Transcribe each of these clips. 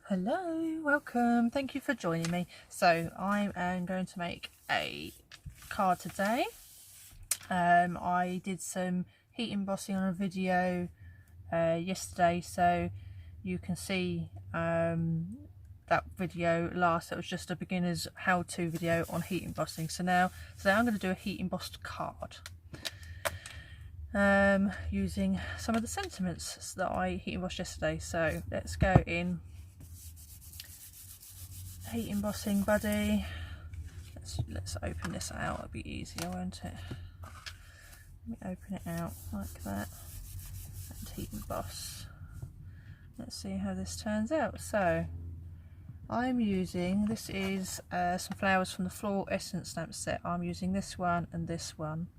Hello, welcome, thank you for joining me. So I am going to make a card today. I did some heat embossing on a video yesterday, so you can see that video last. It was just a beginner's how-to video on heat embossing. So now today I'm going to do a heat embossed card using some of the sentiments that I heat embossed yesterday. So let's go in. Heat embossing buddy. Let's open this out, it'll be easier, won't it? Let me open it out like that and heat emboss. Let's see how this turns out. So I'm using, this is some flowers from the Floral Essence stamp set. I'm using this one and this one,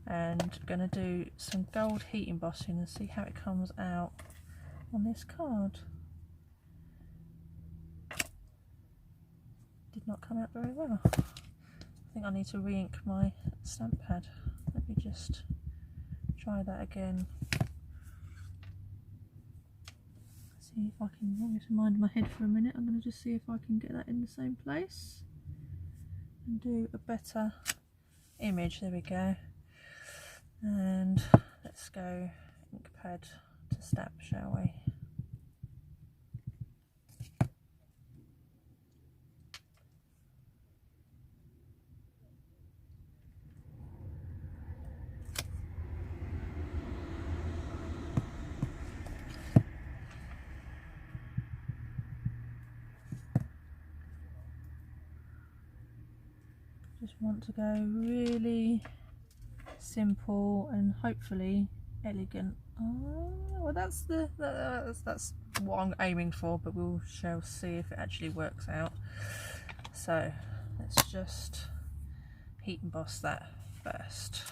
and gonna do some gold heat embossing and see how it comes out on this card. Did not come out very well. I think I need to re-ink my stamp pad. Let me just try that again. See if I can, let me just mind my head for a minute. I'm going to just see if I can get that in the same place and do a better image. There we go. And let's go ink pad to stamp, shall we? Just want to go really simple and hopefully elegant. Oh, well, that's what I'm aiming for, but we shall see if it actually works out. So let's just heat emboss that first.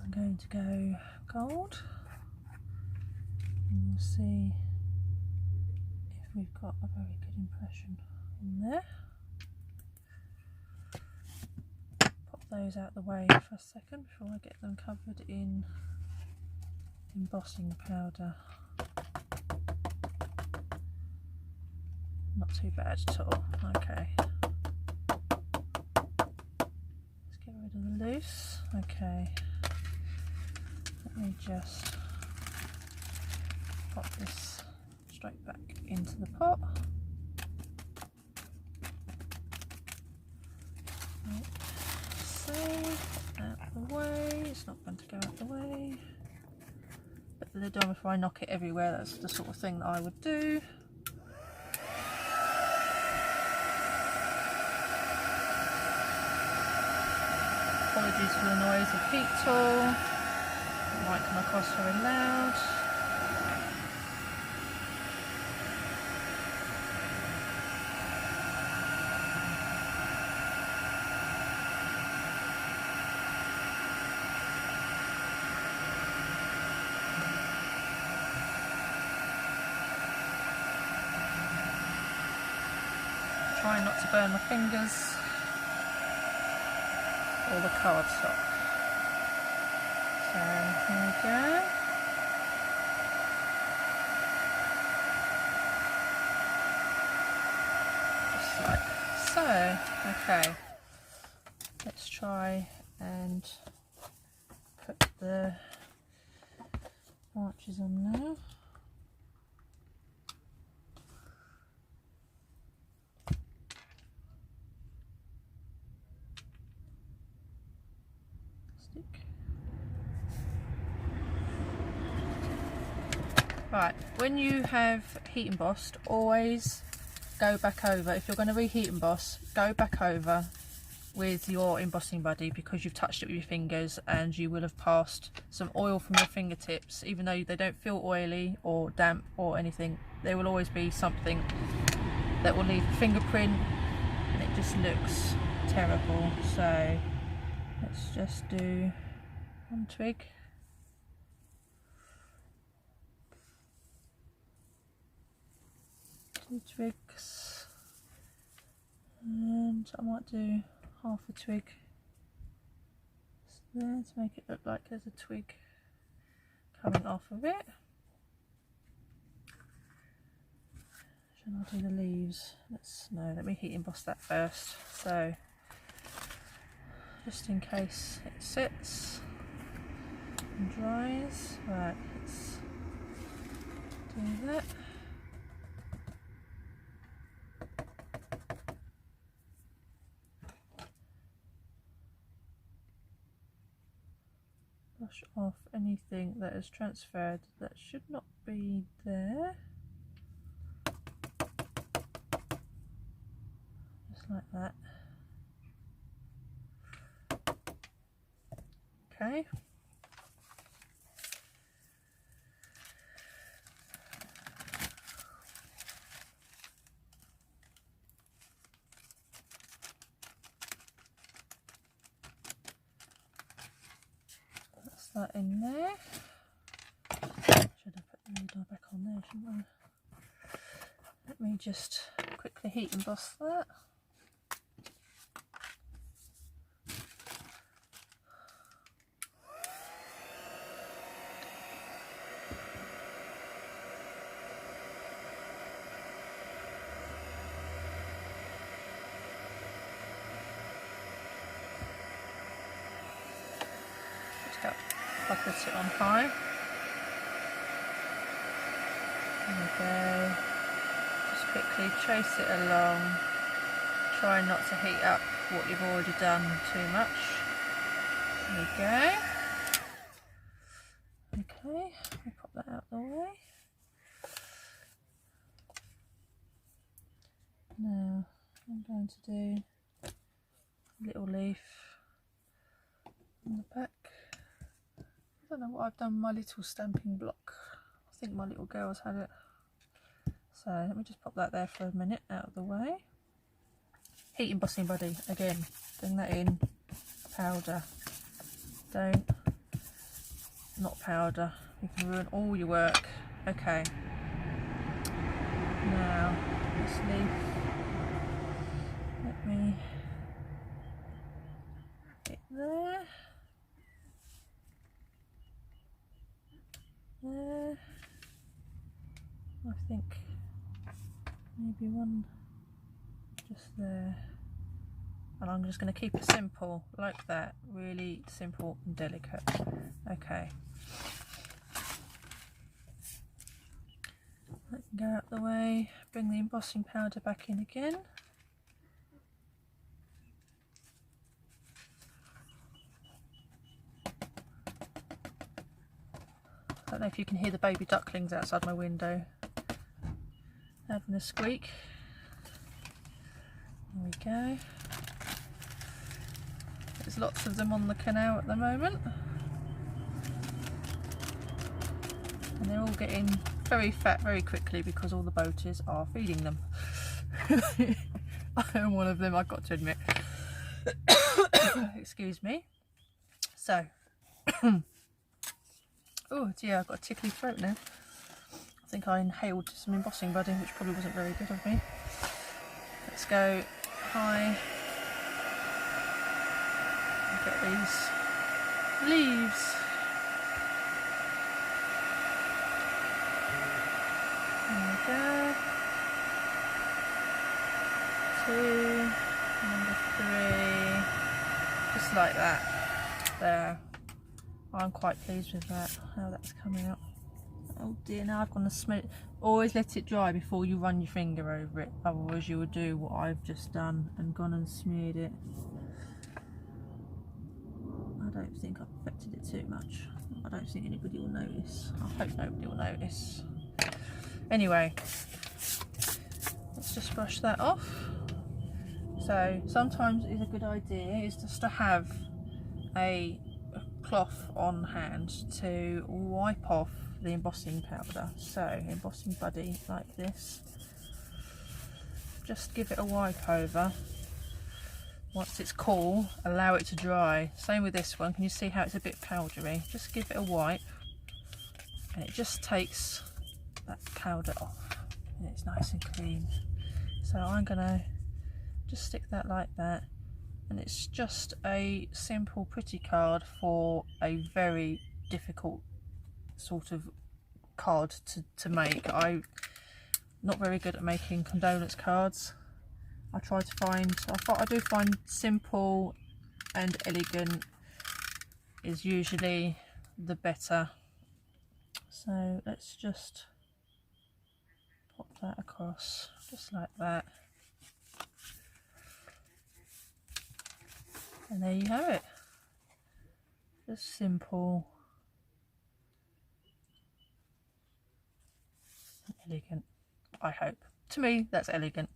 I'm going to go gold, and we'll see if we've got a very good impression on there. Pop those out the way for a second before I get them covered in embossing powder. Not too bad at all. Okay. Let's get rid of the loose. Okay. Let me just pop this straight back into the pot. So, out the way. It's not going to go out the way. Put the lid on before I knock it everywhere. That's the sort of thing that I would do. Apologies for the noise of heat tool. It might come across very loud. Trying not to burn my fingers or the cardstock. So here we go. Just like so. Okay. Let's try and put the branches on now. Right, when you have heat embossed, always go back over. If you're going to reheat emboss, go back over with your embossing buddy, because you've touched it with your fingers and you will have passed some oil from your fingertips. Even though they don't feel oily or damp or anything, there will always be something that will leave a fingerprint and it just looks terrible. So let's just do one twig. Two twigs, and I might do half a twig there to make it look like there's a twig coming off of it. And I'll do the leaves. Let me heat emboss that first. So just in case it sits and dries. Right, let's do that. Brush off anything that is transferred that should not be there. Just like that. Okay. That's that in there. Should have put the needle back on there, shouldn't I? Let me just quickly heat emboss that. If I put it on high. There we go. Just quickly trace it along. Try not to heat up what you've already done too much. There we go. Okay, I'll pop that out of the way. Now I'm going to do a little leaf on the back. I don't know what I've done with my little stamping block. I think my little girl's had it. So let me just pop that there for a minute out of the way. Heat embossing buddy, again, bring that in, powder. Not powder, you can ruin all your work. Okay. Now, this leaf, let me get there. There, I think maybe one just there, and I'm just going to keep it simple like that, really simple and delicate. Okay, that can go out the way. Bring the embossing powder back in again. I don't know if you can hear the baby ducklings outside my window having a squeak. There we go. There's lots of them on the canal at the moment, and they're all getting very fat very quickly because all the boaters are feeding them. I am one of them, I've got to admit. Excuse me. So oh dear, I've got a tickly throat now. I think I inhaled some embossing buddy, which probably wasn't very good of me. Let's go high and get these leaves. There we go. 2, number 3, just like that. There. I'm quite pleased with that, how that's coming out. Oh dear, now I've gone to smell it. Always let it dry before you run your finger over it, otherwise you will do what I've just done and gone and smeared it. I don't think I've affected it too much. I don't think anybody will notice. I hope nobody will notice. Anyway, let's just brush that off. So sometimes it's a good idea is just to have a cloth on hand to wipe off the embossing powder. So embossing buddy like this, just give it a wipe over. Once it's cool, allow it to dry. Same with this one. Can you see how it's a bit powdery? Just give it a wipe and it just takes that powder off and it's nice and clean. So I'm gonna just stick that like that, and it's just a simple pretty card for a very difficult sort of card to make. not very good at making condolence cards. I do find simple and elegant is usually the better. So let's just pop that across just like that, and there you have it. Just simple and elegant, I hope. To me, that's elegant.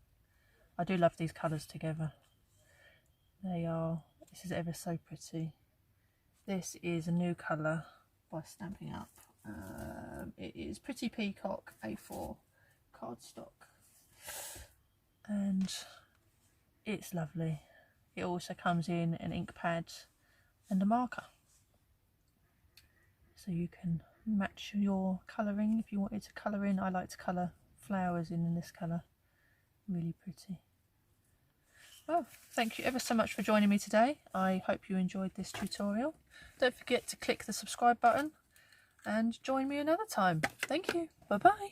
I do love these colours together. This is ever so pretty. This is a new colour by Stamping Up. It is Pretty Peacock A4 cardstock, and it's lovely. It also comes in an ink pad and a marker, so you can match your colouring if you wanted to colour in. I like to colour flowers in this colour, really pretty. Well, thank you ever so much for joining me today. I hope you enjoyed this tutorial. Don't forget to click the subscribe button and join me another time. Thank you. Bye bye.